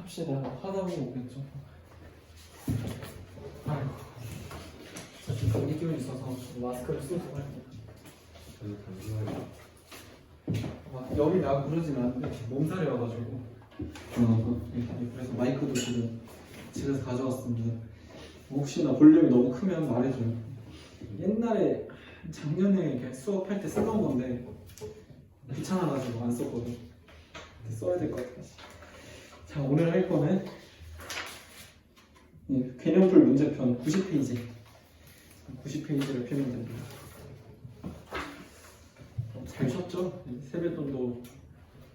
합시다. 하다 보면 오겠죠. 아이고, 좀 감기 기운이 있어서 마스크를 쓰고 할게요. 저도 잠시만요. 열이 나고 그러진 않은데 몸살이 와가지고 그래서 마이크도 지금 집에서 가져왔습니다. 혹시나 볼륨이 너무 크면 말해줘요. 옛날에 작년에 이렇게 수업할 때 쓰던 건데 귀찮아가지고 안 썼거든. 써야 될 것 같아. 자, 오늘 할 거는 개념풀 문제편 90페이지 90페이지를 펴면 됩니다. 잘 쉬었죠? 세뱃돈도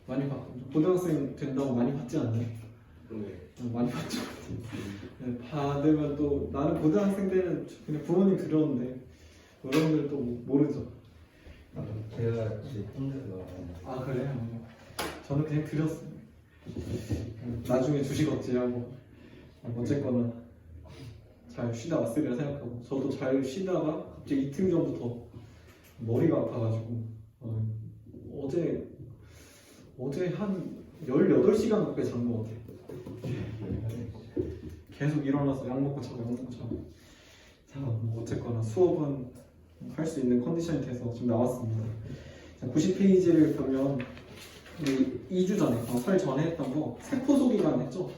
많이 받고 고등학생 된다고 많이 받지 않나요? 네. 많이 받죠. 받으면 또 나는 고등학생 때는 그냥 부모님 들었는데 여러분들 또 모르죠. 제가 제 힘들어. 아 그래요? 저는 그냥 드렸어요. 나중에 주시겠지라고. 어쨌거나 잘 쉬다 왔으리라 생각하고 저도 잘 쉬다가 갑자기 이틀 전부터 머리가 아파가지고 어제 한 18시간 가까이 잔 것 같아요. 계속 일어나서 약 먹고 자고 약 먹고 자고. 자, 뭐 어쨌거나 수업은 할 수 있는 컨디션이 돼서 지금 나왔습니다. 자, 90페이지를 보면 우리 2주 전에 설 전에 했던 거 세포 소기관 했죠?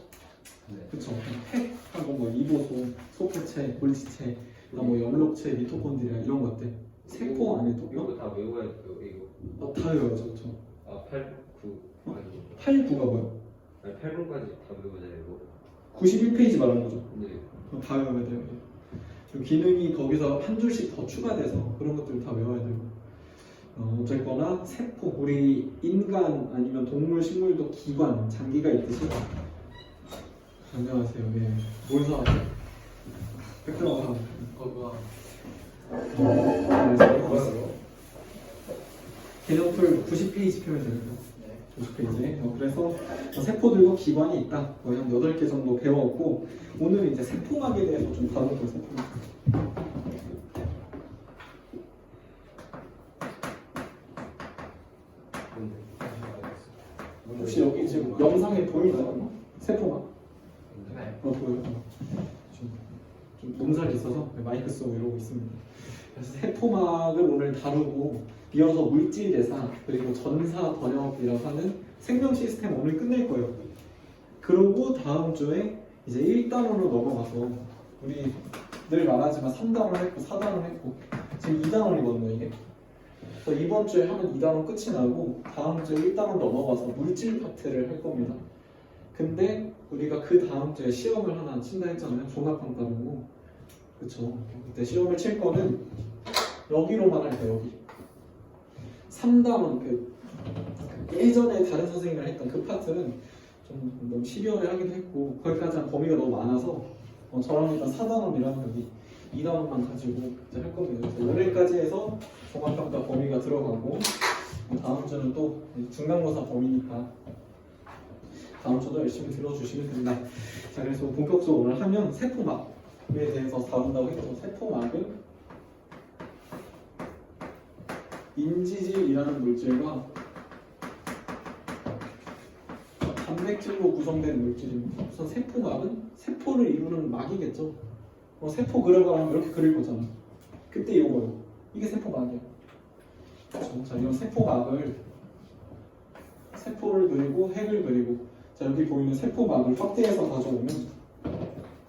네. 그쵸? 핵하고 뭐 리보솜, 소포체, 골지체, 뭐 연록체, 미토콘드리아 이런 것들 세포 안에도 이거 다 외워야 돼요. 이거. 다 외워야죠, 그쵸? 아 8, 9 아니고 8, 9가 뭐야? 아니 8번까지 다 외워야 되고. 91페이지 말하는 거죠? 네. 그럼 다 외워야 돼요. 그리고 기능이 거기서 한 줄씩 더 추가돼서 그런 것들 다 외워야 되고. 어쨌거나 세포, 우리 인간 아니면 동물, 식물도 기관, 장기가 있듯이. 안녕하세요. 예. 뭘 사왔어요? 백종원 사왔어요. 그거 개념풀 90페이지 펴면 됩니다. 90페이지. 그래서 세포들과 기관이 있다. 거의 한 8개 정도 배워왔고 오늘은 이제 세포막에 대해서 좀 다뤄볼 세포막. 혹시 여기 지금 영상에 보이나요? 세포막? 네. 보여요? 좀 몸살이 있어서 마이크 쓰고 이러고 있습니다. 그래서 세포막을 오늘 다루고 이어서 물질 대상 그리고 전사 번역이라고 하는 생명 시스템 오늘 끝낼 거예요. 그리고 다음 주에 이제 1단원으로 넘어가서 우리 늘 말하지만 3단원 했고 4단원 했고 지금 2단원이거든요 이게. 그래서 이번 주에 하면 2단원 끝이 나고 다음 주에 1단원 넘어가서 물질 파트를 할 겁니다. 근데 우리가 그 다음 주에 시험을 하나 친다 했잖아요. 종합평가로. 그쵸? 그때 시험을 칠 거는 여기로만 할 때 여기 3단원 그 예전에 다른 선생님이랑 했던 그 파트는 좀 너무 12월에 하기도 했고 거기까지 한 범위가 너무 많아서 저랑 일단 4단원이랑 여기 2단원만 가지고 이제 할 겁니다. 올해까지 해서 종합평가 범위가 들어가고 다음 주는 또 중간고사 범위니까 다음 주도 열심히 들어주시면 됩니다. 자, 그래서 본격적으로 오늘 하면 세포막에 대해서 다룬다고 했죠. 세포막은 인지질이라는 물질과 단백질로 구성된 물질입니다. 우선 세포막은 세포를 이루는 막이겠죠. 세포 그려가면 이렇게 그릴 거잖아. 그때 이거예요. 이게 세포막이야. 그렇죠? 자, 이런 세포막을 세포를 그리고 핵을 그리고 자, 여기 보이는 세포막을 확대해서 가져오면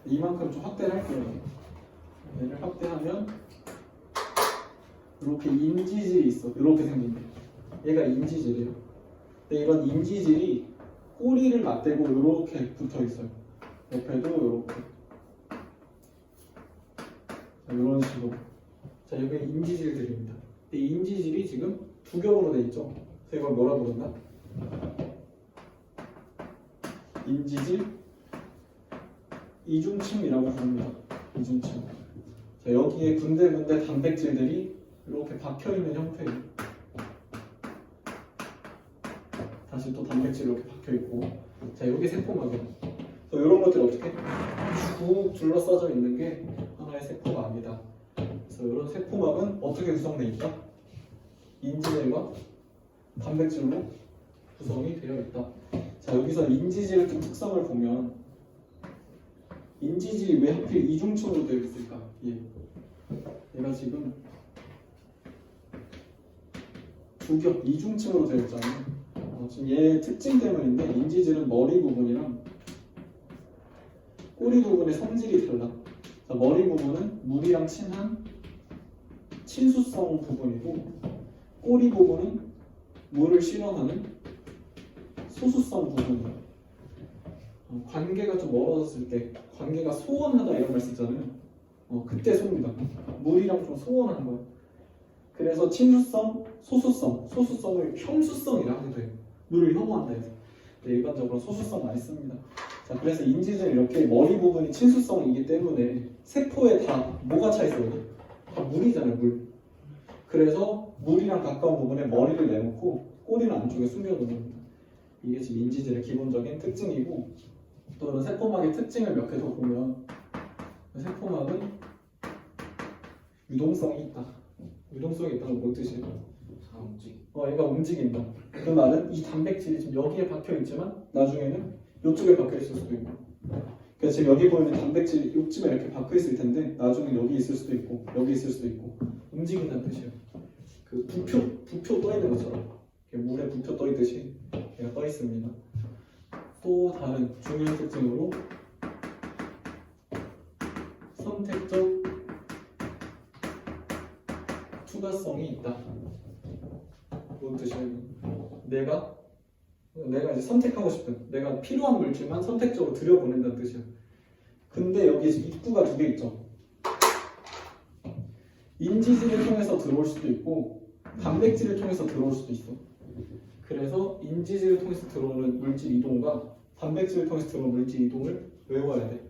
이만큼 좀 확대를 할게요. 얘를 확대하면 이렇게 인지질이 있어. 이렇게 생긴대. 얘가 인지질이에요. 근데 이런 인지질이 꼬리를 맞대고 이렇게 붙어 있어요. 옆에도 이렇게. 자, 이런 식으로. 자, 여기 인지질들입니다. 근데 이 인지질이 지금 두 겹으로 돼 있죠. 그래서 이걸 뭐라 부른다? 인지질 이중층이라고 부릅니다. 이중층. 자, 여기에 군데군데 단백질들이 이렇게 박혀있는 형태예요. 다시 또 단백질 이렇게 박혀있고 자, 여기 세포막이에요. 그래서 이런 것들이 어떻게 쭉 둘러싸져 있는 게 하나의 세포막이다. 그래서 이런 세포막은 어떻게 구성되어 있다? 인지질과 단백질로 구성이 되어 있다. 자, 여기서 인지질의 좀 특성을 보면 인지질이 왜 하필 이중층으로 되어 있을까? 얘가 지금 두 겹 이중층으로 되어 있잖아요. 지금 얘 특징 때문인데 인지질은 머리 부분이랑 꼬리 부분의 성질이 달라. 자, 머리 부분은 물이랑 친한 친수성 부분이고 꼬리 부분은 물을 싫어하는 소수성 부분이에요. 관계가 좀 멀어졌을 때 관계가 소원하다 이런 말 쓰잖아요. 그때 씁니다. 물이랑 좀 소원한 거예요. 그래서 친수성, 소수성을 형수성이라 하게 돼요. 물을 혐오한다 해서. 일반적으로 소수성 많이 씁니다. 자, 그래서 인지는 이렇게 머리 부분이 친수성이기 때문에 세포에 다 뭐가 차 있어요? 다 물이잖아요, 물. 그래서 물이랑 가까운 부분에 머리를 내놓고 꼬리는 안쪽에 숨겨놓는 겁니다. 이게 지금 인지질의 기본적인 특징이고, 또는 세포막의 특징을 몇 개 더 보면 세포막은 유동성이 있다. 유동성이 있다는 건 뭔 뜻이에요? 얘가 움직인다. 그 말은 이 단백질이 지금 여기에 박혀 있지만 나중에는 이쪽에 박혀 있을 수도 있고. 그러니까 지금 여기 보이는 단백질이 이쯤에 이렇게 박혀 있을 텐데 나중에 여기 있을 수도 있고 여기 있을 수도 있고 움직인다는 뜻이에요. 그 부표 떠 있는 것처럼 물에 부표 떠 있듯이 얘가 떠 있습니다. 또 다른 중요한 특징으로 선택적 추가성이 있다. 뭔 뜻이에요? 내가 이제 선택하고 싶은, 내가 필요한 물질만 선택적으로 들여보낸다는 뜻이야. 근데 여기 지금 입구가 두 개 있죠. 인지질을 통해서 들어올 수도 있고 단백질을 통해서 들어올 수도 있어. 그래서 인지질을 통해서 들어오는 물질 이동과 단백질을 통해서 들어오는 물질 이동을 외워야 돼.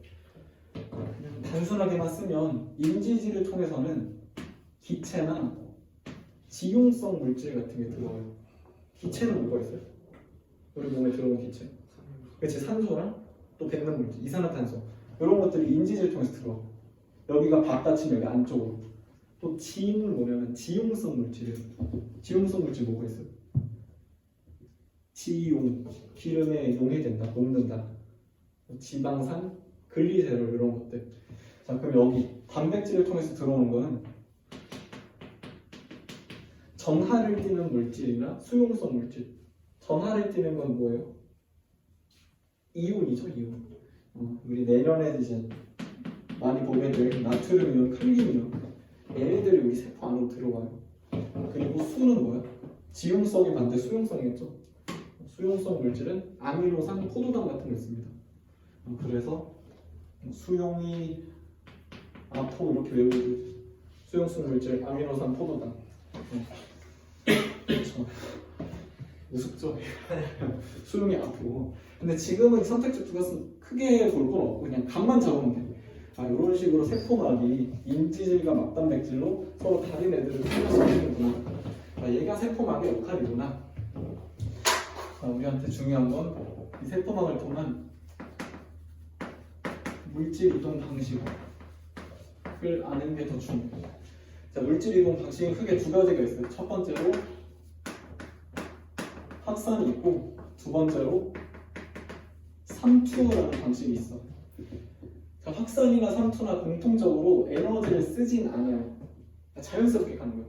단순하게만 쓰면 인지질을 통해서는 기체나 지용성 물질 같은 게 들어와요. 기체는 뭐가 있어요? 우리 몸에 들어오는 기체. 그치, 산소랑 또 뱉는 물질, 이산화탄소 이런 것들이 인지질을 통해서 들어와. 여기가 바깥이면 여기 안쪽으로. 또 지는 뭐냐면 지용성 물질이에요. 지용성 물질 뭐가 있어요? 지용, 기름에 용해된다, 녹는다. 지방산, 글리세롤 이런 것들. 자, 그럼 여기 단백질을 통해서 들어오는 거는 전하를 띠는 물질이나 수용성 물질. 전하를 띠는 건 뭐예요? 이온이죠, 이온. 우리 내년에 이제 많이 보게 될 나트륨 이온, 칼륨 이온. 얘네들이 우리 세포 안으로 들어와요. 그리고 수는 뭐야? 지용성이 반대 수용성이겠죠. 수용성 물질은 아미노산, 포도당 같은 거 있습니다. 그래서 수용이 아포 이렇게 외우고 수용성 물질, 아미노산, 포도당. 그렇죠. 우습죠? 수용이 아프고. 근데 지금은 선택적 추가성 크게 볼 건 없고 그냥 감만 잡으면 돼. 이런 식으로 세포막이 인지질과 막단백질로 서로 다른 애들을 분류시키는구나. 얘가 세포막의 역할이구나. 우리한테 중요한 건 이 세포막을 통한 물질 이동 방식을 아는 게 더 중요해요. 자, 물질 이동 방식이 크게 두 가지가 있어요. 첫 번째로 확산이 있고 두 번째로 삼투라는 방식이 있어. 자, 확산이나 삼투나 공통적으로 에너지를 쓰진 않아요. 자연스럽게 가는 거예요.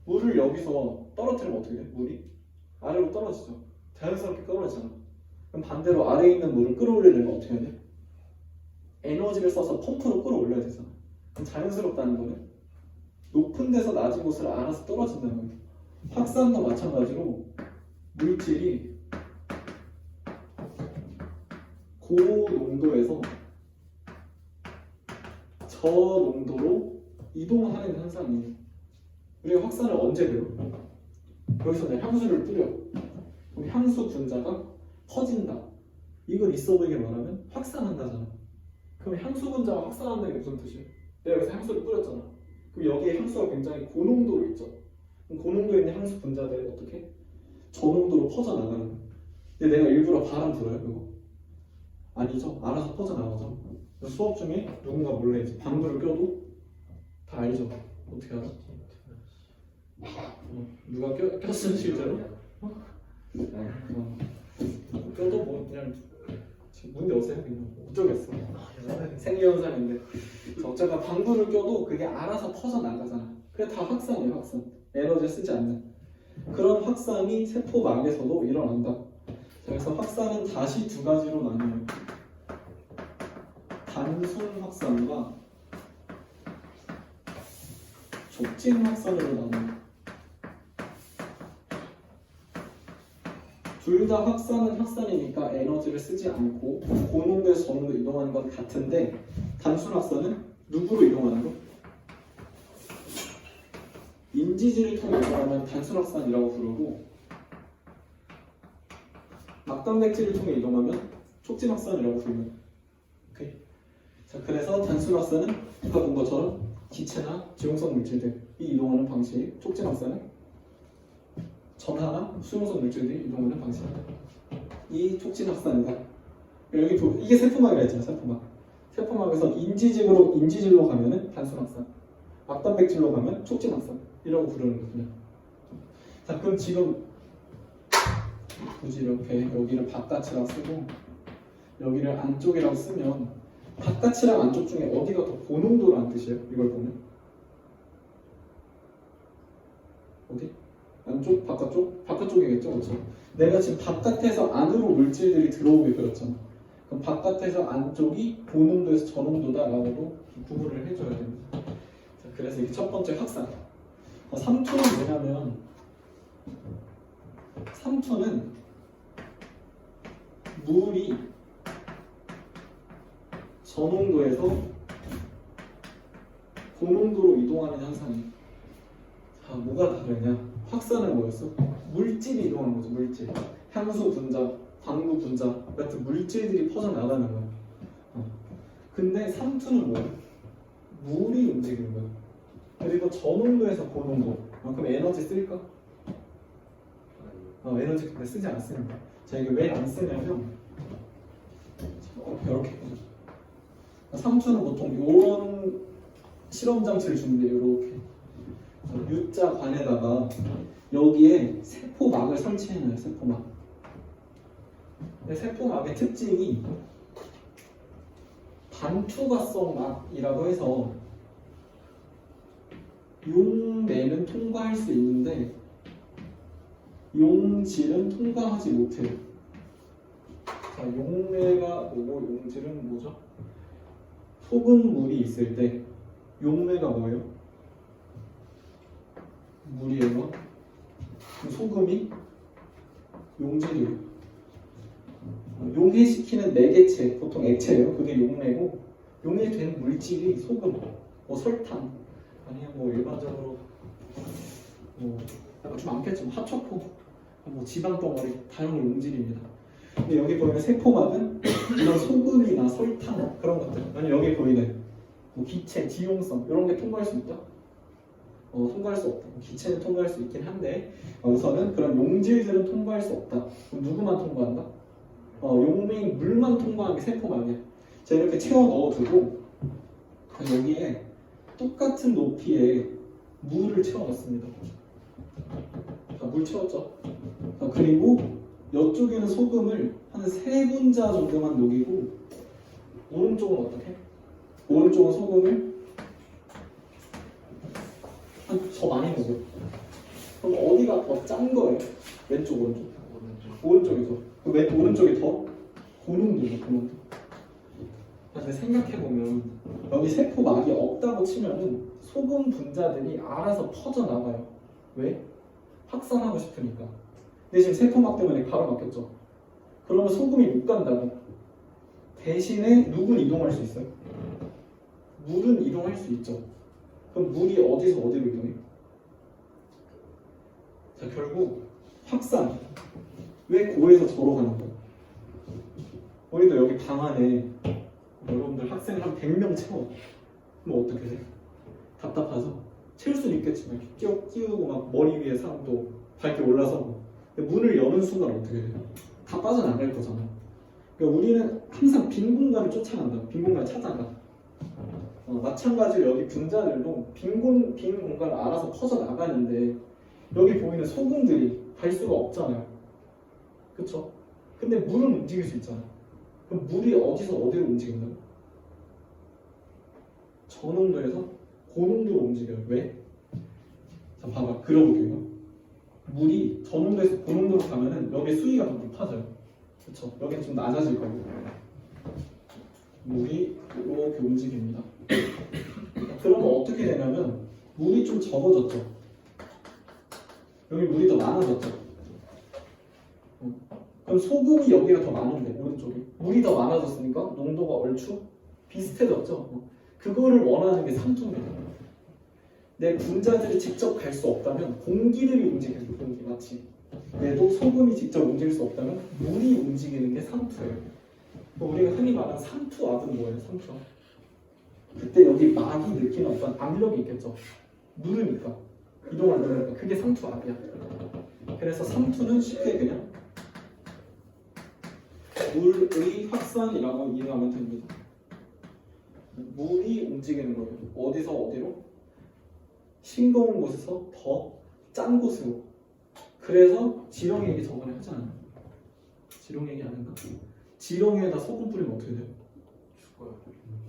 물을 여기서 떨어뜨리면 어떻게 돼? 물이 아래로 떨어지죠. 자연스럽게 떨어지잖아. 그럼 반대로 아래에 있는 물을 끌어올리려면 어떻게 해야 돼? 에너지를 써서 펌프로 끌어올려야 되잖아. 그럼 자연스럽다는 거는 높은 데서 낮은 곳을 알아서 떨어진다는 거예요. 확산도 마찬가지로 물질이 고농도에서 저농도로 이동하는 현상이에요. 우리가 확산을 언제 배워? 여기서 내가 향수를 뿌려. 그럼 향수 분자가 퍼진다. 이걸 있어 보이게 말하면 확산한다잖아. 그럼 향수 분자가 확산한다는 게 무슨 뜻이에요? 내가 여기서 향수를 뿌렸잖아. 그럼 여기에 향수가 굉장히 고농도로 있죠. 그럼 고농도에 있는 향수 분자들이 어떻게? 저농도로 퍼져나가는 거예요. 근데 내가 일부러 바람 불어요, 그거? 아니죠. 알아서 퍼져나가죠. 수업 중에 누군가 몰래 이제 방구를 껴도 다 알죠. 어떻게 알아? 누가 꼈으면 실제로? 껴도 뭐 그냥 지금 문제 없어요. 그냥 어쩌겠어. 생리현상인데 어쨌든 방구를 껴도 그게 알아서 퍼져 나가잖아. 그게 다 확산이에요. 확산. 에너지 쓰지 않는 그런 확산이 세포막에서도 일어난다. 그래서 확산은 다시 두 가지로 나뉘어요. 단순 확산과 촉진 확산으로 나눠요. 둘 다 확산은 확산이니까 에너지를 쓰지 않고 고농도에서 저농도 이동하는 건 같은데 단순 확산은 누구로 이동하는 거? 인지질을 통해 이동하면 단순 확산이라고 부르고 막단백질을 통해 이동하면 촉진 확산이라고 부릅니다. 오케이. 자, 그래서 단순 확산은 아까 본 것처럼 기체나 지용성 물질들이 이동하는 방식, 촉진 확산은 전하나 수용성 물질들이 이동하는 방식이다. 이 촉진 확산이다. 여기 이게 세포막이라 했잖아. 세포막. 세포막에서 인지질로 가면은 단순 확산, 막단백질로 가면 촉진 확산이라고 부르는 거군요. 자, 그럼 지금 굳이 이렇게 여기를 바깥이라고 쓰고 여기를 안쪽이라고 쓰면 바깥이랑 안쪽 중에 어디가 더 고농도라는 뜻이에요? 이걸 보면 어디? 안쪽? 바깥쪽? 바깥쪽이겠죠? 그렇죠? 내가 지금 바깥에서 안으로 물질들이 들어오게 그렸잖아. 그럼 바깥에서 안쪽이 고농도에서 저농도다라고도 구분을 해줘야 됩니다. 자, 그래서 이게 첫 번째 확산. 3투는 뭐냐면 3투는 물이 저농도에서 고농도로 이동하는 현상이에요. 자, 뭐가 다르냐? 확산은 뭐였어? 물질이 이동하는 거죠. 물질. 향수 분자, 방구 분자 같은 물질들이 퍼져나가는 거야. 근데 3투는 뭐야? 물이 움직이는 거야. 그리고 저농도에서 고농도. 그럼 에너지 쓸까? 에너지 근데 쓰지 않습니다. 자, 이게 왜 안 쓰냐면 이렇게 3투는 보통 이런 실험 장치를 주는데 이렇게 U자 관에다가 여기에 세포막을 설치해놔요. 세포막. 근데 세포막의 특징이 반투과성 막이라고 해서 용내는 통과할 수 있는데 용질은 통과하지 못해요. 자, 용내가 뭐고 용질은 뭐죠? 속은 물이 있을 때 용매가 뭐예요? 물이에요. 소금이 용질이에요. 용해시키는 매개체, 보통 액체예요. 그게 용매고 용해된 물질이 소금, 설탕 아니면 뭐 일반적으로 약간 좀 많겠죠. 하초코, 지방 덩어리 다양한 용질입니다. 근데 여기 보이는 세포막은 이런 소금이나 설탕 그런 것들, 아니 여기 보이는 기체, 지용성 이런 게 통과할 수 있다? 통과할 수 없다. 기체는 통과할 수 있긴 한데 우선은 그런 용질들은 통과할 수 없다. 그럼 누구만 통과한다? 용매인 물만 통과하는 게 세포막이야. 자, 이렇게 채워 넣어두고 여기에 똑같은 높이의 물을 채워 넣습니다. 자, 물 채웠죠? 자, 그리고 이쪽에는 소금을 한 3분자 정도만 녹이고 오른쪽은 어떻게? 오른쪽은 소금을 더 많이 녹여. 그럼 어디가 더 짠 거예요? 왼쪽, 오른쪽? 오른쪽이죠. 오른쪽이 더 고농도죠, 고농도. 근데 생각해보면 여기 세포막이 없다고 치면은 소금 분자들이 알아서 퍼져나가요. 왜? 확산하고 싶으니까. 근데 지금 세포막 때문에 가로막혔죠. 그러면 소금이 못 간다고. 대신에 누군 이동할 수 있어요? 물은 이동할 수 있죠. 그럼 물이 어디서 어디로 이동해? 자, 결국 확산. 왜 고에서 저로 가는 거야? 우리도 여기 방 안에 여러분들 학생 한 100명 채워. 그럼 어떻게 돼? 답답하죠? 채울 수는 있겠지만 끼우고 막 머리 위에 사람도 밝게 올라서고. 근데 문을 여는 순간 어떻게 돼요? 다 빠져나갈 거잖아. 그러니까 우리는 항상 빈 공간을 쫓아간다. 빈 공간을 찾아가. 마찬가지로 여기 분자들도 빈 공간을 알아서 퍼져나가는데 여기 보이는 소금들이 갈 수가 없잖아요. 그쵸? 근데 물은 움직일 수 있잖아. 그럼 물이 어디서 어디로 움직인다고? 저농도에서 고농도로 움직여요. 왜? 자, 봐봐. 그려볼게요. 물이 저농도에서 고농도로 가면은 여기 수위가 더 높아져요. 그쵸? 여기 좀 낮아질 거고. 물이 이렇게 움직입니다. 그러면 어떻게 되냐면 물이 좀 적어졌죠. 여기 물이 더 많아졌죠. 그럼 소금이 여기가 더 많은데 오른쪽에 물이 더 많아졌으니까 농도가 얼추 비슷해졌죠. 그거를 원하는 게 삼투예요. 내 분자들이 직접 갈 수 없다면 공기들이 움직이는 공기 마치 얘도 소금이 직접 움직일 수 없다면 물이 움직이는 게 삼투예요. 우리가 흔히 말하는 삼투압은 뭐예요? 삼투압. 그때 여기 막이 느끼는 어떤 압력이 있겠죠. 누르니까 이동을 누르니까 그게 삼투압이야. 그래서 삼투는 쉽게 그냥 물의 확산이라고 이해하면 됩니다. 물이 움직이는 거예요. 어디서 어디로? 싱거운 곳에서 더 짠 곳으로. 그래서 지렁이 얘기 저번에 했잖아요. 지렁이 얘기 안 했나? 지렁이에다 소금 뿌리면 어떻게 돼요? 죽어요.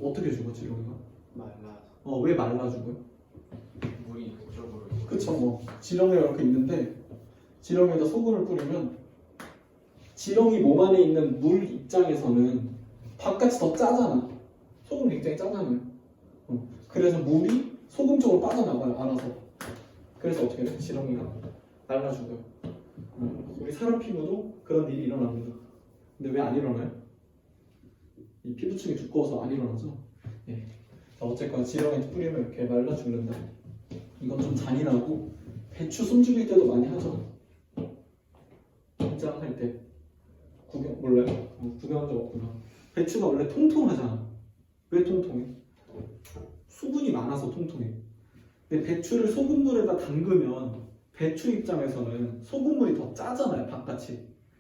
어떻게 죽어 지렁이가? 말라서 왜 말라 죽어요? 물이 그쪽으로. 그쵸 뭐 지렁이가 이렇게 있는데 지렁이에다 소금을 뿌리면 지렁이 몸 안에 있는 물 입장에서는 바깥이 더 짜잖아. 소금 굉장히 짜잖아요. 그래서 물이 소금 쪽으로 빠져나가요. 알아서. 그래서 어떻게 돼요? 지렁이가 말라 죽어요. 우리 사람 피부도 그런 일이 일어납니다. 근데 왜 안 일어나요? 이 피부층이 두꺼워서 안 일어나죠? 예. 어쨌건 지렁이 뿌리면 이렇게 말라 죽는다. 이건 좀 잔인하고 배추 숨죽일 때도 많이 하죠. 김장할 때 구경 몰라요? 구경한 적 없구나. 배추가 원래 통통하잖아. 왜 통통해? 수분이 많아서 통통해. 근데 배추를 소금물에다 담그면 배추 입장에서는 소금물이 더 짜잖아요. 바깥이.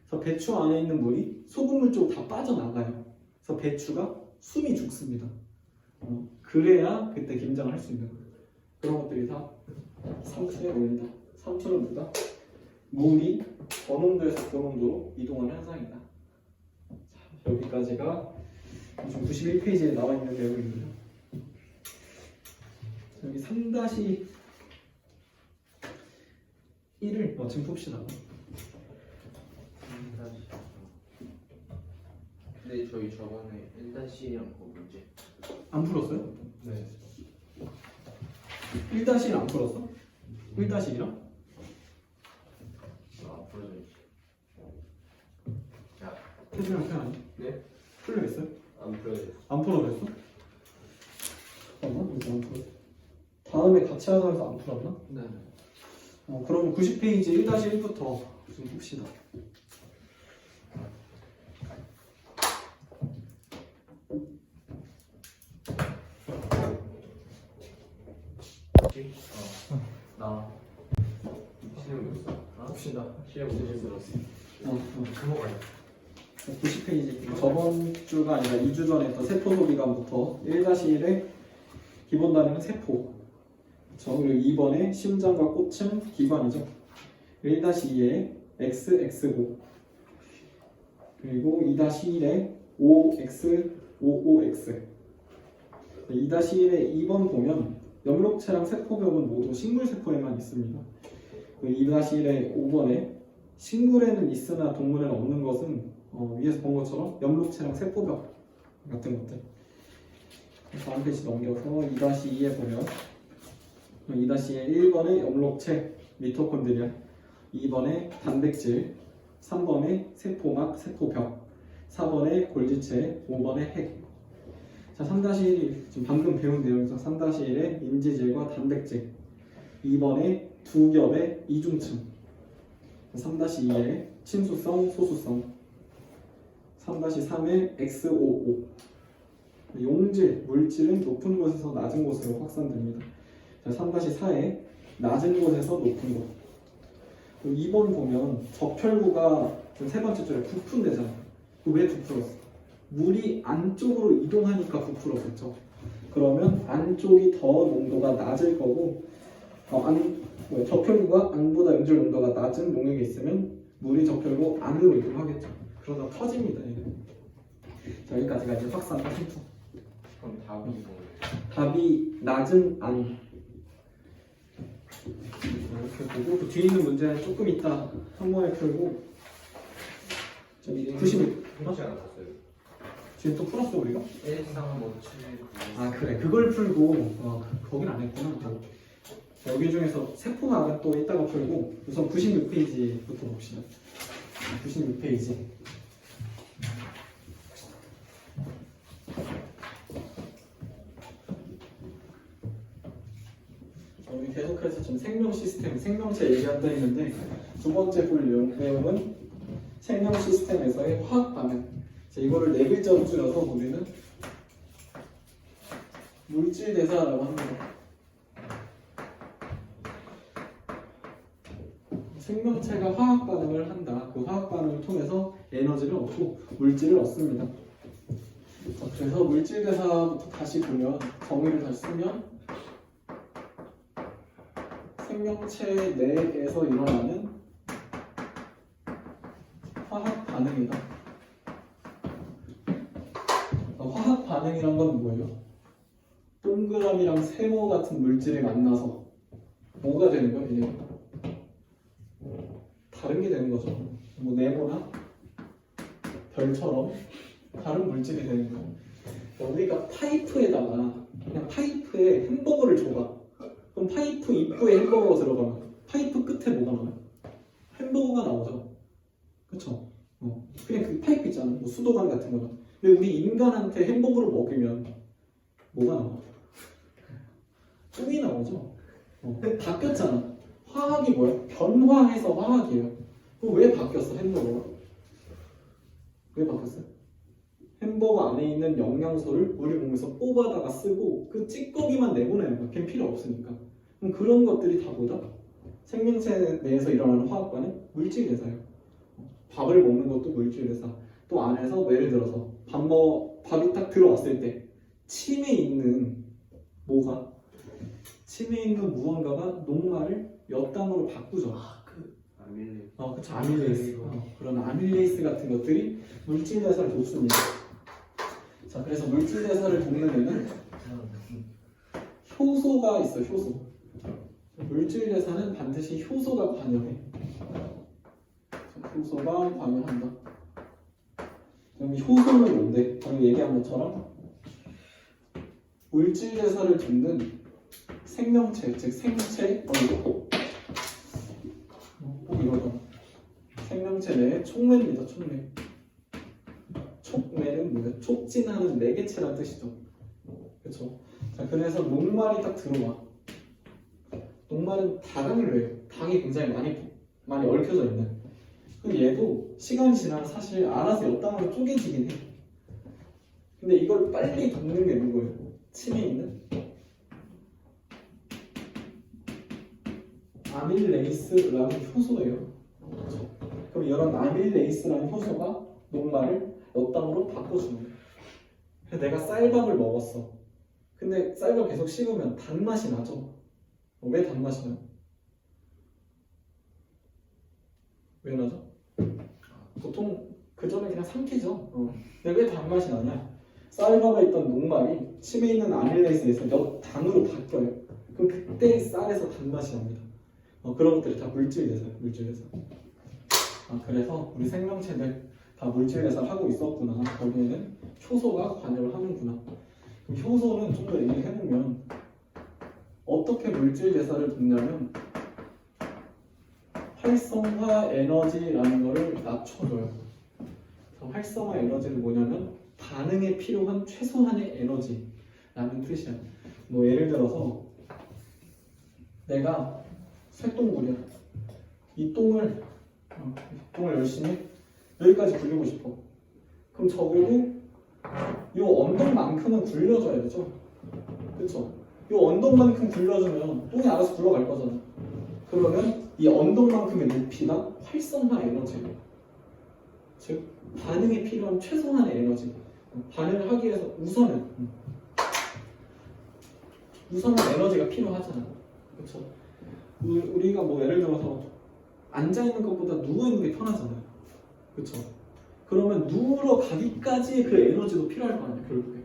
그래서 배추 안에 있는 물이 소금물 쪽으로 다 빠져나가요. 그래서 배추가 숨이 죽습니다. 그래야 그때 김장을 할 수 있는 거예요. 그런 것들이 다 삼투에 올린다. 삼투는 뭐다? 물이 저농도에서 고농도로 이동하는 현상이다. 자, 여기까지가 91페이지에 나와 있는 내용입니다. 여기 3-1을 지금 풉시다. 근데 저희 저번에 1-1이랑 그 문제. 안 풀었어요? 네. 1-1 안 풀었어? 1-1이랑? 앞으로 좀. 자. 태준이랑 편 아니? 네? 풀려있어요? 안 풀어졌어. 안 풀어졌어? 잠깐만, 이거 안 풀었어. 다음에 같이 하자 해서 안 풀었나? 네. 그러면 90페이지 1-1부터 좀 봅시다. 나. 시험 못 써. 봅시다. 시험 못 들었어. 넘어가요. 90페이지 저번 주가 아니라 2주 전에 했던 세포 소비관부터 1-1의 기본 단위는 세포. 그리고 2번에 심장과 꽃은 기관이죠. 1-2에 X, X고 그리고 2-1에 OX, OOX 2-1에 2번 보면 염록체랑 세포벽은 모두 식물세포에만 있습니다. 2-1에 5번에 식물에는 있으나 동물에는 없는 것은 위에서 본 것처럼 염록체랑 세포벽 같은 것들. 다음 페이지 넘겨서 2-2에 보면 2-2에 1번에 염록체, 미토콘드리아 2번에 단백질 3번에 세포막, 세포벽 4번에 골지체 5번에 핵. 자, 3-1이 지금 방금 배운 내용에서 3-1에 인지질과 단백질 2번에 두 겹의 이중층 3-2에 친수성, 소수성 3-3에 XOO 용질, 물질은 높은 곳에서 낮은 곳으로 확산됩니다. 3-4에 낮은 곳에서 높은 곳. 2번 보면 적혈구가 세 번째 줄에 부푼대잖아. 왜 부풀었어? 물이 안쪽으로 이동하니까 부풀었겠죠. 그러면 안쪽이 더 농도가 낮을 거고 적혈구가 안보다 염질 농도가 낮은 용액에 있으면 물이 적혈구 안으로 이동하겠죠. 그러다 터집니다. 이게. 자, 여기까지가 이제 확산 컴퓨터. 그럼 답이 뭐예요? 답이 낮은 안. 이렇게 보고 그 뒤에 있는 문제는 조금 이따 한 번에 풀고. 저기 90일. 그렇지 않았어요. 지금 또 풀었어 우리가? 1, 3, 5, 7, 9. 아 그래 그걸 풀고 거긴 안 했구나. 자, 여기 중에서 세포막은 또 이따가 풀고 우선 96페이지부터 봅시다. 96페이지. 우리 계속해서 지금 생명 시스템, 생명체 얘기한다 했는데 두 번째 볼 내용은 생명 시스템에서의 화학 반응. 자, 이거를 네 글자로 줄여서 우리는 물질 대사라고 합니다. 생명체가 화학 반응을 한다. 그 화학 반응을 통해서 에너지를 얻고 물질을 얻습니다. 자, 그래서 물질 대사부터 다시 보면 정의를 다시 쓰면 생명체 내에서 일어나는 화학 반응이다. 화학 반응이란 건 뭐예요? 동그라미랑 세모 같은 물질이 만나서 뭐가 되는 거예요? 이게? 다른 게 되는 거죠. 뭐 네모나 별처럼 다른 물질이 되는 거예요. 우리가 파이프에다가 그냥 파이프에 햄버거를 줘봐. 그럼 파이프 입구에 햄버거가 들어가면 파이프 끝에 뭐가 나와요? 햄버거가 나오죠. 그쵸? 그냥 그 파이프 있잖아. 뭐 수도관 같은 거는. 근데 우리 인간한테 햄버거를 먹이면 뭐가 나와? 똥이 나오죠. 바뀌었잖아. 화학이 뭐야? 변화해서 화학이에요. 그럼 왜 바뀌었어 햄버거가? 왜 바뀌었어요? 햄버거 안에 있는 영양소를 우리 몸에서 뽑아다가 쓰고 그 찌꺼기만 내보내는 거야. 걔는 필요 없으니까. 그럼 그런 것들이 다 뭐다? 생명체 내에서 일어나는 화학 반응? 물질 대사예요. 밥을 먹는 것도 물질 대사. 또 안에서 예를 들어서 밥이 딱 들어왔을 때 침에 있는 뭐가? 침에 있는 무언가가 녹말을 몇 단으로 바꾸죠. 아밀레. 그쵸. 아밀레이스. 그런 아밀레이스 같은 것들이 물질 대사를 돕습니다. 자, 그래서 물질 대사를 돕는 애는 효소가 있어. 효소. 물질 대사는 반드시 효소가 관여해. 효소가 관여한다. 그럼 이 효소는 뭔데? 방금 얘기한 것처럼 물질 대사를 돕는 생명체, 즉 생체, 꼭 이거다. 생명체 내에 촉매입니다. 촉매. 촉매는 뭐야? 촉진하는 매개체라는 뜻이죠. 그렇죠? 자, 그래서 녹말이 딱 들어와. 녹말은 다당을 해요. 당이 굉장히 많이 얽혀져 있는. 그 얘도 시간이 지나면 사실 알아서 옆당으로 쪼개지긴 해. 근데 이걸 빨리 돕는 게 누구예요? 침에 있는 아밀레이스라는 효소예요. 그렇죠? 그럼 이런 아밀레이스라는 효소가 녹말을 옆당으로 바꿔주는 거예요. 그래서 내가 쌀밥을 먹었어. 근데 쌀밥 계속 씹으면 단맛이 나죠? 왜 단맛이 나요? 왜 나죠? 보통 그 전에 그냥 삼키죠. 근데 왜 단맛이 나냐? 쌀밥에 있던 녹말이 침에 있는 아밀레이스에서 역당으로 바뀌어요. 그럼 그때 쌀에서 단맛이 납니다. 그런 것들이 다 물질대사예요. 물질대사. 그래서 우리 생명체들 다 물질대사를 하고 있었구나. 거기에는 효소가 관여를 하는구나. 그럼 효소는 좀 더 얘기를 해보면 어떻게 물질대사를 돕냐면 활성화 에너지라는 거를 낮춰줘요. 활성화 에너지는 뭐냐면 반응에 필요한 최소한의 에너지라는 뜻이야. 뭐 예를 들어서 내가 쇳똥물이야. 이 똥을 열심히 여기까지 굴리고 싶어. 그럼 적어도 이 언덕만큼은 굴려줘야 되죠. 그렇죠? 이 언덕만큼 굴려주면 똥이 알아서 굴러갈 거잖아. 그러면 이 언덕만큼의 높이가 활성화 에너지예요. 즉 반응에 필요한 최소한의 에너지. 반응을 하기 위해서 우선은 에너지가 필요하잖아. 그렇죠? 우리가 뭐 예를 들어서 앉아 있는 것보다 누워 있는 게 편하잖아요. 그렇죠? 그러면 누우러 가기까지의 그 에너지도 필요할 거 아니야, 결국에.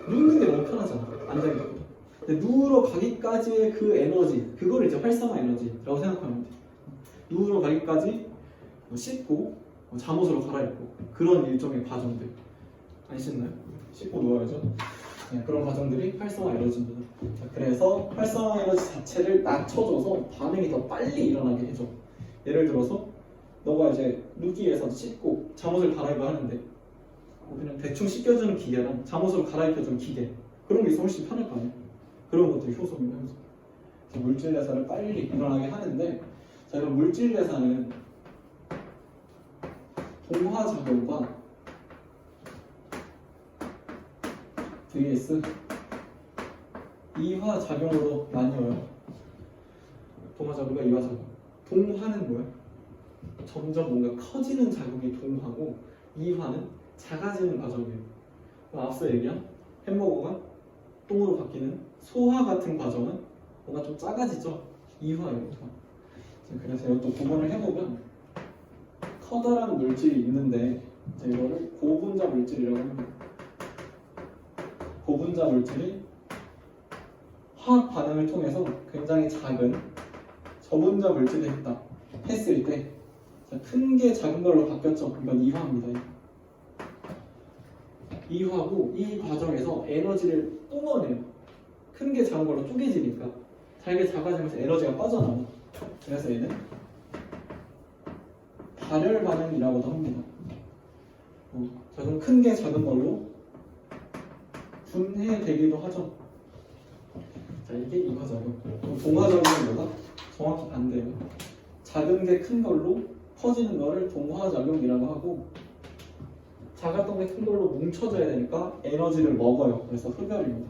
누우는 게 너무 편하잖아, 앉아있는. 근데 누우러 가기까지의 그 에너지, 그걸 이제 활성화 에너지라고 생각하면 돼. 누우러 가기까지 씻고 잠옷으로 갈아입고 그런 일종의 과정들. 안 씻나요? 씻고 누워야죠. 네, 그런 과정들이 활성화 에너지입니다. 자, 그래서 활성화 에너지 자체를 낮춰줘서 반응이 더 빨리 일어나게 해줘. 예를 들어서 너가 이제 누기에서 씻고 잠옷을 갈아입어야 하는데 그냥 대충 씻겨주는 기계랑 잠옷으로 갈아입혀주는 기계 그런 게 있으면 훨씬 편할 거 아니야. 그런 것들이 효소입니다. 효소. 물질 대사를 빨리 일어나게 하는데 자, 그럼 물질 대사는 동화 작용과 vs 이화 작용으로 나뉘어요. 동화 작용과 이화 작용. 동화는 뭐야? 점점 뭔가 커지는 작용이 동화고 이화는 작아지는 과정이에요. 앞서 얘기한 햄버거가 똥으로 바뀌는 소화 같은 과정은 뭔가 좀 작아지죠. 이화예요. 그래서 이것도 구분을 해보면 커다란 물질이 있는데 이거를 고분자 물질이라고 합니다. 고분자 물질이 화학 반응을 통해서 굉장히 작은 저분자 물질이 했을 때 큰 게 작은 걸로 바뀌었죠. 이건 이화입니다. 이화고 이 과정에서 에너지를 뿜어내요. 큰 게 작은 걸로 쪼개지니까 잘게 작아지면서 에너지가 빠져나와요. 그래서 얘는 발열 반응이라고도 합니다. 자, 그럼 큰 게 작은 걸로 분해되기도 하죠. 자, 이게 이화작용. 동화작용은 뭐가? 정확히 반대예요. 작은 게 큰 걸로 커지는 거를 동화작용이라고 하고 작았던 게 큰 걸로 뭉쳐져야 되니까 에너지를 먹어요. 그래서 흡열입니다.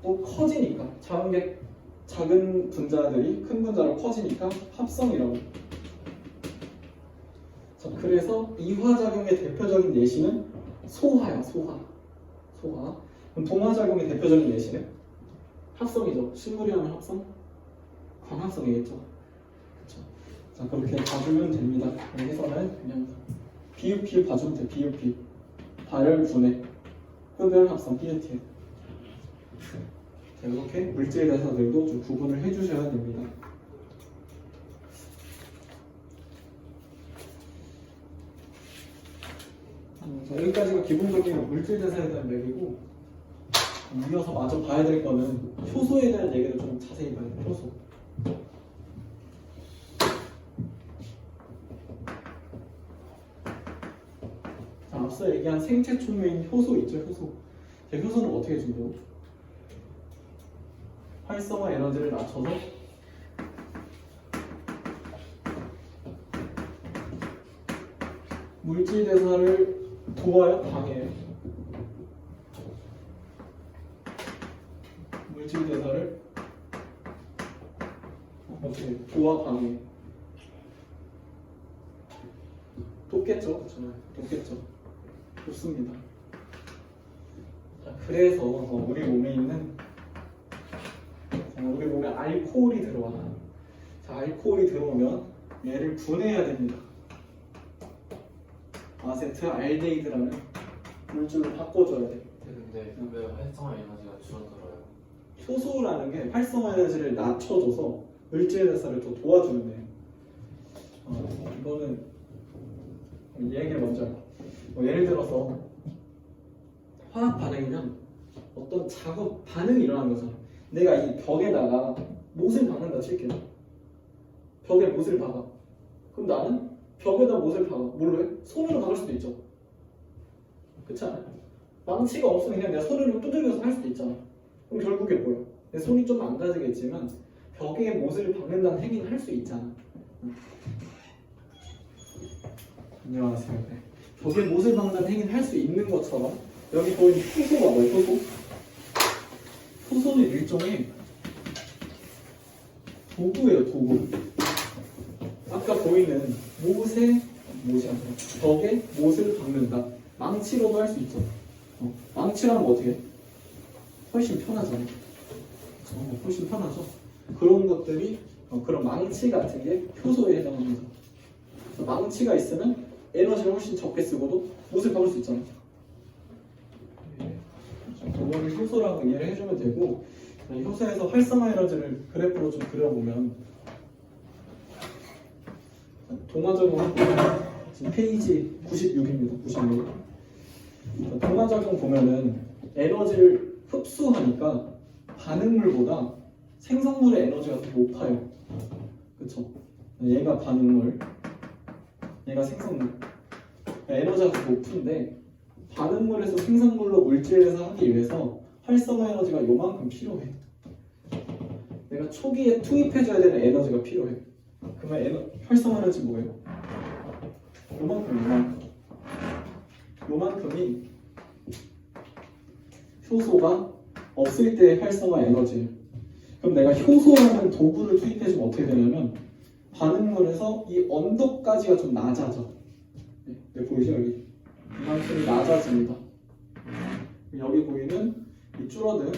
또 커지니까 작은 분자들이 큰 분자로 커지니까 합성이라고. 자, 그래서 이화작용의 대표적인 예시는 소화야, 소화. 그럼 동화작용의 대표적인 예시는 합성이죠. 식물이 하면 합성? 광합성이겠죠. 그쵸? 자, 그렇게 봐주면 됩니다. 여기서는 그냥 비읍 봐주면 돼. 비읍. 발열, 분해, 흡열, 합성, PET. 자, 이렇게 물질 대사들도 좀 구분을 해주셔야 됩니다. 자, 여기까지가 기본적인 물질 대사에 대한 얘기고 이어서 마저 봐야 될 거는 효소에 대한 얘기를 좀 자세히 봐야 돼요. 효소. 자, 앞서 얘기한 생체 촉매인 효소 있죠, 효소. 자, 효소는 어떻게 준대요? 활성화 에너지를 낮춰서 물질 대사를 도와요, 방해해요? 물질 대사를 어떻게 도와 방해? 돕겠죠, 그렇죠? 돕겠죠. 좋습니다. 자, 그래서 우리 몸에 있는 우리 몸에 알코올이 들어와. 자, 알코올이 들어오면 얘를 분해해야 됩니다. 아세트알데히드라는 물질로 바꿔줘야 돼. 근데 왜 활성화 에너지가 줄어들어요? 효소라는 게 활성화 에너지를 낮춰줘서 물질 대사를 더 도와주는 거예요. 이거는 이 얘기를 먼저 할게요. 예를 들어서 화학 반응이면 어떤 작업 반응이 일어나는 거잖아. 내가 이 벽에다가 못을 박는다 칠게요. 벽에 못을 박아. 그럼 나는 벽에다 못을 박아. 뭘로 해? 손으로 박을 수도 있죠. 그렇지 않아요? 망치가 없으면 그냥 내가 손으로 두들겨서 할 수도 있잖아. 그럼 결국에 뭐야? 내 손이 좀 망가지겠지만 벽에 못을 박는다는 행위는 할 수 있잖아. 안녕하세요. 네. 벽에 못을 박는다는 행위는 할 수 있는 것처럼 여기 보이는 효소가 뭐예요? 효소? 효소는 일종의 도구예요, 도구. 아까 보이는 못이 아니라 벽에 못을 박는다. 망치로도 할 수 있죠. 망치라면 어떻게 해? 훨씬 편하잖아요. 훨씬 편하죠. 그런 것들이 그런 망치 같은 게 효소에 해당합니다. 망치가 있으면 에너지를 훨씬 적게 쓰고도 못을 박을 수 있잖아. 그거를 효소라고 이해를 해주면 되고, 효소에서 활성화 에너지를 그래프로 좀 그려보면 동화작용 지금 페이지 96입니다. 96. 동화작용 보면은 에너지를 흡수하니까 반응물보다 생성물의 에너지가 더 높아요. 그쵸? 얘가 반응물, 얘가 생성물. 에너지가 더 높은데 반응물에서 생성물로 물질에서 하기 위해서 활성화 에너지가 요만큼 필요해. 내가 초기에 투입해줘야 되는 에너지가 필요해. 그러면 활성화 에너지 뭐예요? 요만큼이 효소가 없을 때의 활성화 에너지예요. 그럼 내가 효소라는 도구를 투입해주면 어떻게 되냐면 반응물에서 이 언덕까지가 좀 낮아져. 네, 보이죠? 여기 이만큼이 낮아집니다. 여기 보이는 이 줄어든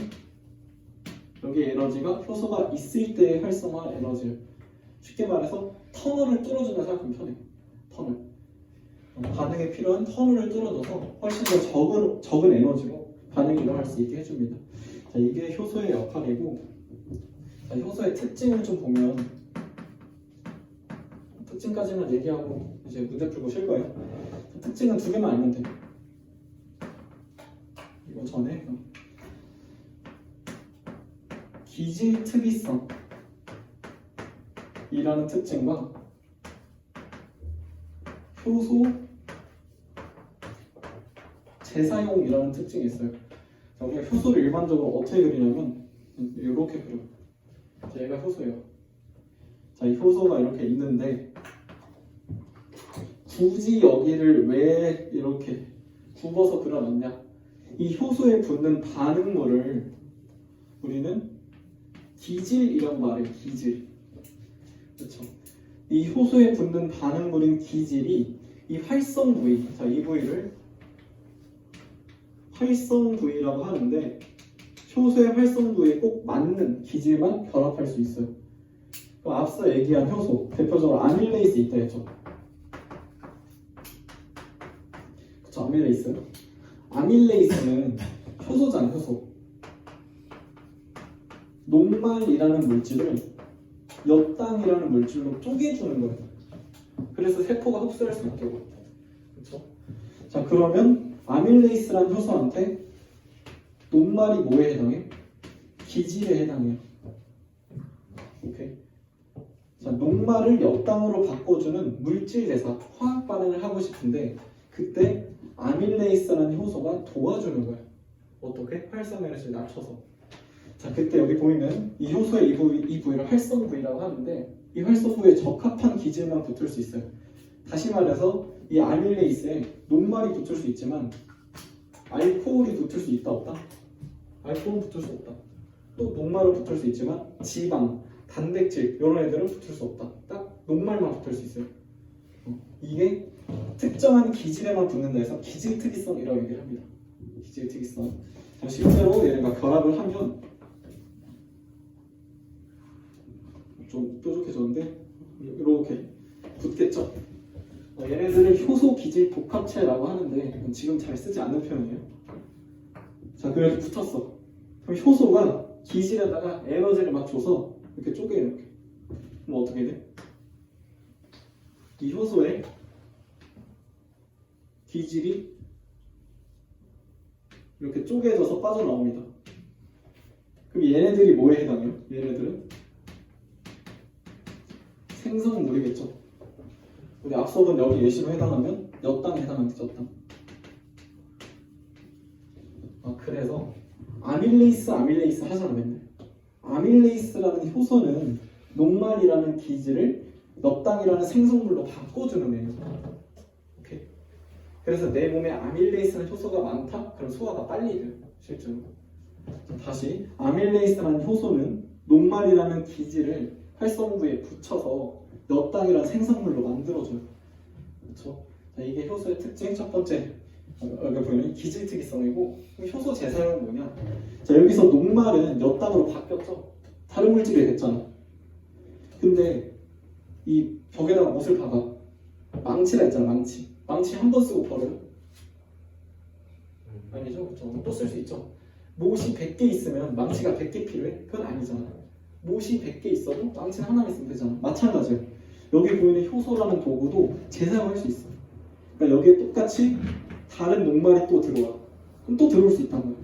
여기 에너지가 효소가 있을 때의 활성화 에너지예요. 쉽게 말해서 터널을 뚫어준다 생각하면 편해요. 터널. 반응에 필요한 터널을 뚫어줘서 훨씬 더 적은 에너지로 반응이 일어날 수 있게 해줍니다. 자, 이게 효소의 역할이고, 자, 효소의 특징을 좀 보면 특징까지만 얘기하고 이제 문제 풀고 쉴 거예요. 특징은 두 개만 알면 돼. 이거 전에 기질 특이성 이라는 특징과 효소 재사용이라는 특징이 있어요. 자, 우리가 효소를 일반적으로 어떻게 그리냐면 이렇게 그려. 자, 얘가 효소예요. 자, 이 효소가 이렇게 있는데 굳이 여기를 왜 이렇게 굽어서 그려놨냐? 이 효소에 붙는 반응물을 우리는 기질이라고 말해요. 기질. 그렇죠? 이 효소에 붙는 반응물인 기질이 이 활성 부위, 자, 이 부위를 활성 부위라고 하는데 효소의 활성 부위에 꼭 맞는 기질만 결합할 수 있어요. 그럼 앞서 얘기한 효소, 대표적으로 아밀레이스 있다 했죠. 그쵸, 아밀레이스. 아밀레이스는 효소잖아, 효소. 녹말이라는 물질을 엿당이라는 물질로 쪼개주는 거예요. 그래서 세포가 흡수할 수 있게. 그렇죠? 자, 그러면 아밀레이스라는 효소한테 녹말이 뭐에 해당해? 기질에 해당해요. 오케이. 자, 녹말을 엿당으로 바꿔주는 물질 대사, 화학 반응을 하고 싶은데 그때 아밀레이스라는 효소가 도와주는 거예요. 어떻게? 활성 에너지를 낮춰서. 자, 그때 여기 보이는 이 효소의 이 부위를 활성 부위라고 하는데 이 활성 부위에 적합한 기질만 붙을 수 있어요. 다시 말해서 이 아밀레이스에 녹말이 붙을 수 있지만 알코올이 붙을 수 있다 없다? 알코올은 붙을 수 없다. 또 녹말은 붙을 수 있지만 지방, 단백질 이런 애들은 붙을 수 없다. 딱 녹말만 붙을 수 있어요. 이게 특정한 기질에만 붙는다 해서 기질 특이성이라고 얘기를 합니다. 기질 특이성. 자, 실제로 얘네가 결합을 하면 좀 뾰족해졌는데 이렇게 붙겠죠. 얘네들을 효소 기질 복합체라고 하는데 지금 잘 쓰지 않는 표현이에요. 자, 그렇게 붙었어. 그럼 효소가 기질에다가 에너지를 막 줘서 이렇게 쪼개요. 이렇게. 그럼 어떻게 돼? 이 효소의 기질이 이렇게 쪼개져서 빠져나옵니다. 그럼 얘네들이 뭐에 해당해요? 얘네들은 생성물이겠죠. 우리 앞서 본 여기 예시로 해당하면 엿당에 해당하는데 엿당. 그래서 아밀레이스 하잖아 맨날. 아밀레이스라는 효소는 녹말이라는 기질을 엿당이라는 생성물로 바꿔주는 애예요. 오케이. 그래서 내 몸에 아밀레이스라는 효소가 많다? 그럼 소화가 빨리 돼요. 실제로. 다시 아밀레이스라는 효소는 녹말이라는 기질을 활성부에 붙여서 엿당이라는 생성물로 만들어줘요. 그렇죠? 자, 이게 효소의 특징 첫 번째. 여기 보이는 기질 특이성이고 효소 재사용은 뭐냐? 자, 여기서 녹말은 엿당으로 바뀌었죠. 다른 물질이 됐잖아. 근데 이 벽에다가 못을 박아. 망치라 했잖아. 망치 한 번 쓰고 버려요? 아니죠. 그렇죠. 또 쓸 수 있죠. 못이 100개 있으면 망치가 100개 필요해? 그건 아니잖아. 못이 100개 있어도 망치는 하나만 있으면 되잖아. 마찬가지예요. 여기 보이는 효소라는 도구도 재사용할 수 있어. 그러니까 여기에 똑같이 다른 녹말이 또 들어와. 그럼 또 들어올 수 있다는 거예요.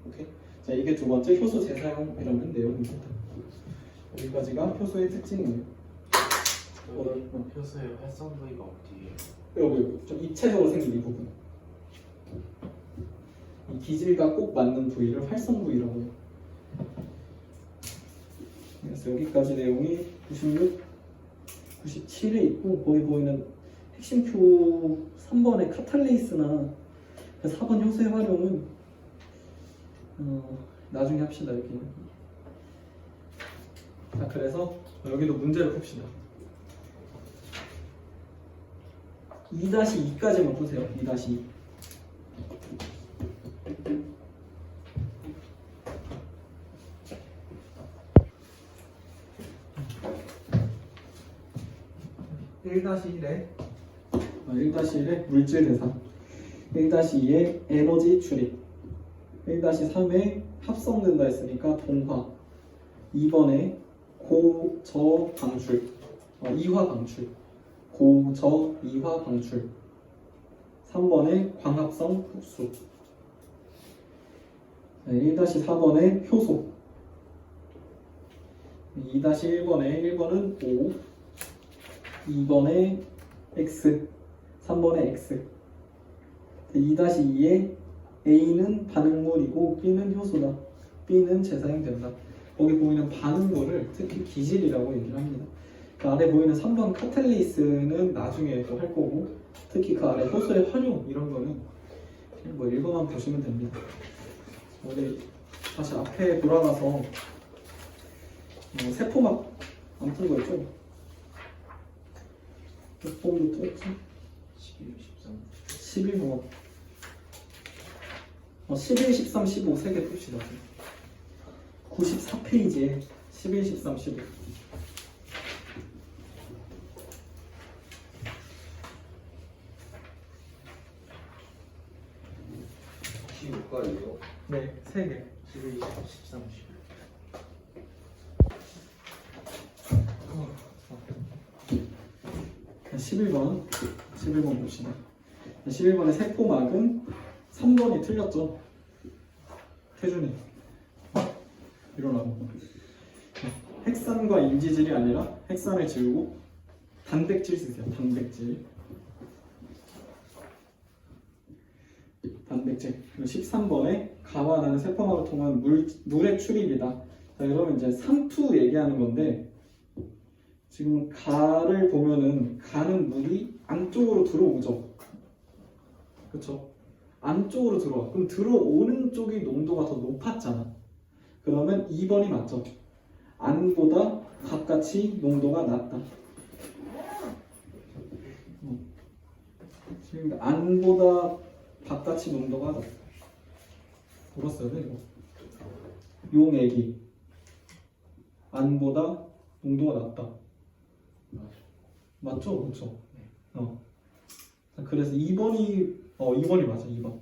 오케이? 자, 이게 두 번째 효소 재사용이라는 내용입니다. 여기까지가 효소의 특징이에요. 표소의 활성 부위가 어디예요? 여기 좀 입체적으로 생긴 이 부분. 이 기질과 꼭 맞는 부위를 활성 부위라고 해요. 그래서 여기까지 내용이 96, 97에 있고 거기 보이는 핵심표 3번의 카탈레이스나 4번 효소의 활용은 나중에 합시다. 여기. 자, 그래서 여기도 문제를 풉시다. 2-2까지만 보세요. 2-2. (1-1에) 1-1에 물질 대상, 1-2에 에너지 출입, 1-3에 합성된다 했으니까 동화, 2번에 고저 방출, 이화 방출, 고저 이화 방출, 3번에 광합성 흡수, 1-4번에 효소, 2-1번에 1번은 O, 2번에 X, 3번에 X, 2-2에 A는 반응물이고 B는 효소다. B는 재사용된다. 거기 보이는 반응물을 특히 기질이라고 얘기를 합니다. 그 아래 보이는 3번 카탈레이스는 나중에 또 할 거고, 특히 그 아래 효소의 활용 이런 거는 그냥 뭐 읽어만 보시면 됩니다. 우리 다시 앞에 돌아가서 세포막 안 푼 거 있죠? 몇 번부터 했지? 11, 11번 11, 13, 15 세 개 풉시다. 94페이지에 11, 13, 15 15까지요? 네, 세 개. 11, 13, 11. 11번 봅시다. 11번의 세포막은 3번이 틀렸죠? 태준이 일어나고. 핵산과 인지질이 아니라 핵산을 지우고 단백질 쓰세요. 단백질. 그리고 13번에 가와 나는 세포막을 통한 물의 출입이다. 자, 그러면 이제 삼투 얘기하는 건데, 지금 가를 보면은 가는 물이 안쪽으로 들어오죠. 그렇죠? 안쪽으로 들어와. 그럼 들어오는 쪽이 농도가 더 높았잖아. 그러면 2번이 맞죠. 안보다 바깥이 농도가 낮다. 지금 안보다 바깥이 농도가 낮다. 물었어요, 이거. 용액이 안보다 농도가 낮다. 맞죠? 그렇죠? 자, 그래서 2번이 맞아. 2번.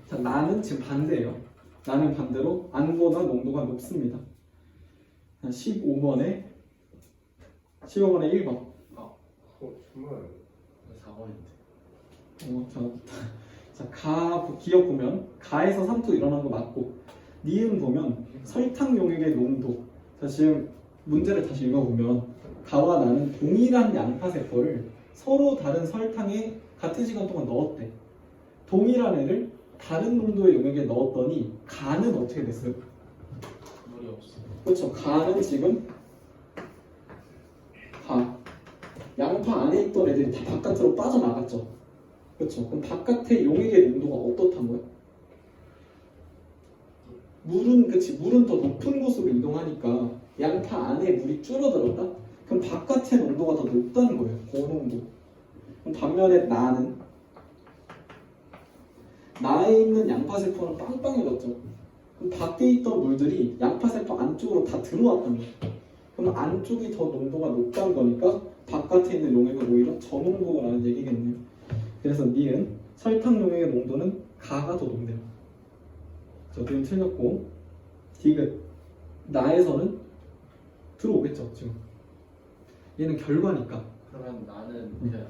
자, 나는 지금 반대예요. 나는 반대로 안보다 농도가 높습니다. 15번에 1번. 정말 4번인데. 자, 기억 보면 가에서 삼투 일어난 거 맞고, 니은 보면 설탕 용액의 농도. 자, 지금 문제를 다시 읽어보면 가와 나는 동일한 양파 세포를 서로 다른 설탕에 같은 시간 동안 넣었대. 동일한 애를 다른 농도의 용액에 넣었더니 가는 어떻게 됐어요? 물이 없어. 그렇죠. 가는 지금 양파 안에 있던 애들이 다 바깥으로 빠져나갔죠. 그렇죠. 그럼 바깥의 용액의 농도가 어떻단 거야? 물은 더 높은 곳으로 이동하니까 양파 안에 물이 줄어들었다? 그럼 바깥의 농도가 더 높다는 거예요. 고농도. 그럼 반면에 나에 있는 양파세포는 빵빵해졌죠. 그럼 밖에 있던 물들이 양파세포 안쪽으로 다 들어왔단 말이에요. 그럼 안쪽이 더 농도가 높다는 거니까 바깥에 있는 용액은 오히려 저농도라는 얘기겠네요. 그래서 니은 설탕 용액의 농도는 가가 더 높네요. 저 니은 틀렸고 디귿 나에서는 들어오겠죠 지금. 얘는 결과니까. 그러면 나는 그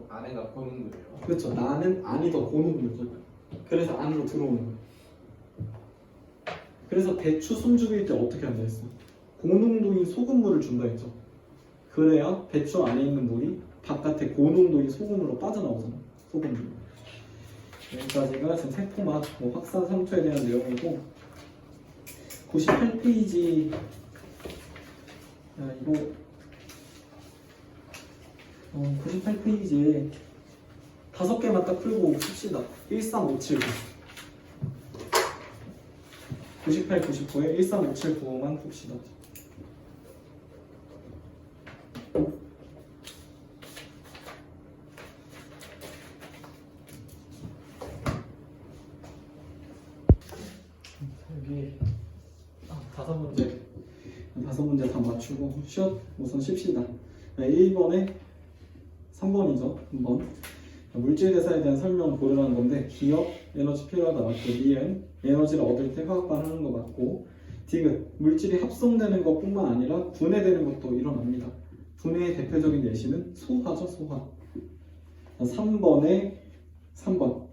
안에가 고농도예요. 그렇죠. 나는 안이 더 고농도죠. 그래서 안으로 들어오는 거예요. 그래서 배추 숨죽일 때 어떻게 한다 했어? 고농도인 소금물을 준다 했죠. 그래야 배추 안에 있는 물이 바깥에 고농도인 소금으로 빠져나오잖아. 소금물. 여기까지가 지금 세포맛 확산 상초에 대한 내용이고 98페이지 이거 98페이지에 5개만 딱 풀고 풉시다. 13579 98, 99에 13579만 풉시다. 여기 5문제 다 맞추고 우선 쉽시다. 1번에 3번이죠. 3번 물질 대사에 대한 설명 고르라는 건데 기억, 에너지 필요하다 맞고 니은 에너지를 얻을 때 화학 반응하는 거 맞고 디귿 물질이 합성되는 것뿐만 아니라 분해되는 것도 일어납니다. 분해의 대표적인 예시는 소화죠. 소화. 3번에 3번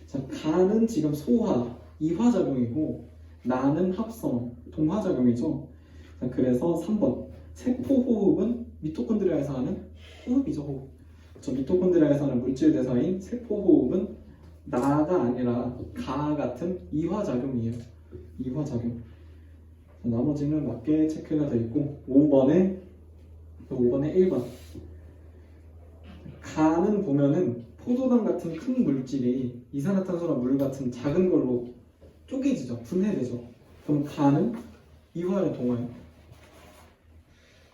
자, 가는 지금 소화 이화작용이고 나는 합성 동화작용이죠. 자, 그래서 3번 세포호흡은 미토콘드리아에서 하는 호흡이죠. 호흡. 저 미토콘드리아에서 하는 물질 대사인 세포호흡은 나가 아니라 가 같은 이화작용이에요. 이화작용. 자, 나머지는 맞게 체크가 되어 있고 5번에 1번 가는 보면은 포도당 같은 큰 물질이 이산화탄소나 물 같은 작은 걸로 쪼개지죠. 분해되죠. 그럼 가는 이화예요, 동화예요?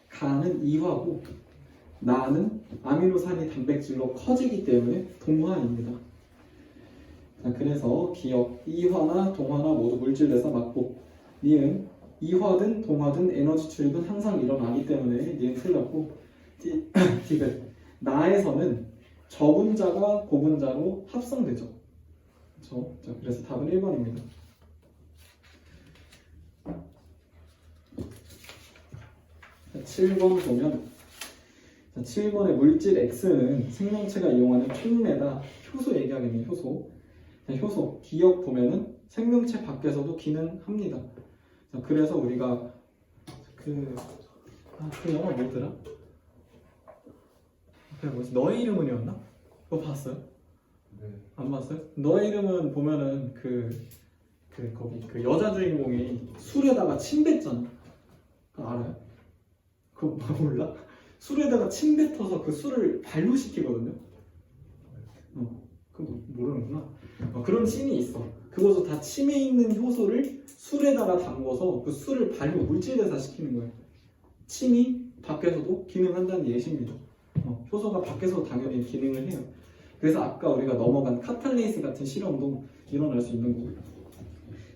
가는 이화고 나는 아미노산이 단백질로 커지기 때문에 동화입니다. 자, 그래서 기억 이화나 동화나 모두 물질 대사 맞고 니은 이화든 동화든 에너지 출입은 항상 일어나기 때문에 니은 틀렸고 디귿 나에서는 저분자가 고분자로 합성되죠. 그렇죠? 자, 그래서 답은 1번입니다. 자, 7번 보면 자, 7번의 물질 X는 생명체가 이용하는 촉매다 효소 얘기하겠네요. 효소. 자, 효소 기억 보면은 생명체 밖에서도 기능합니다. 자, 그래서 우리가 그 영화 뭐더라? 뭐지? 너의 이름은이었나? 그거 봤어요? 네. 안 봤어요? 너의 이름은 보면은 거기 그 여자 주인공이 술에다가 침 뱉잖아. 그거 알아요? 그거 몰라? 술에다가 침 뱉어서 그 술을 발효시키거든요. 그거 모르는구나. 그런 씬이 있어. 그것도 다 침에 있는 효소를 술에다가 담궈서 그 술을 발효 물질대사 시키는 거예요. 침이 밖에서도 기능한다는 예시입니다. 효소가 밖에서 당연히 기능을 해요. 그래서 아까 우리가 넘어간 카탈레이스 같은 실험도 일어날 수 있는 거고요.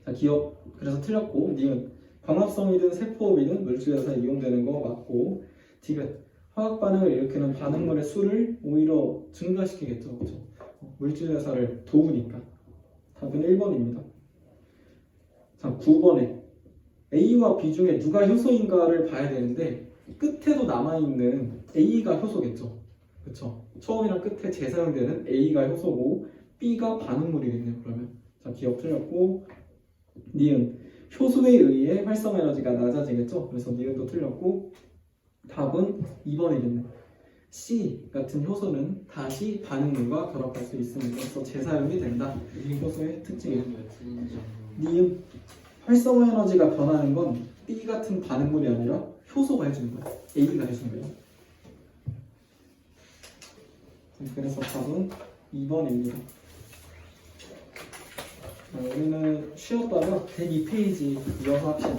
자, 기억 그래서 틀렸고 니은 광합성이든 세포호흡이든 물질대사에 이용되는 거 맞고 디귿 화학 반응을 일으키는 반응물의 수를 오히려 증가시키겠죠. 그렇죠? 물질대사를 도우니까 답은 1번입니다. 자, 9번에 A와 B 중에 누가 효소인가를 봐야 되는데 끝에도 남아있는 A가 효소겠죠. 그렇죠? 처음이랑 끝에 재사용되는 A가 효소고 B가 반응물이겠네요. 그러면 자, 기억 틀렸고 니은 효소에 의해 활성 에너지가 낮아지겠죠. 그래서 니은도 틀렸고 답은 2번이겠네요. C 같은 효소는 다시 반응물과 결합할 수 있습니다. 그래서 재사용이 된다. 이 효소의 특징이에요. 니은 활성화 에너지가 변하는 건 B 같은 반응물이 아니라 효소가 해주는 거예요. A가 해주는 거예요. 그래서 답은 2번입니다. 우리는 쉬었다가 102페이지 이어서 합시다.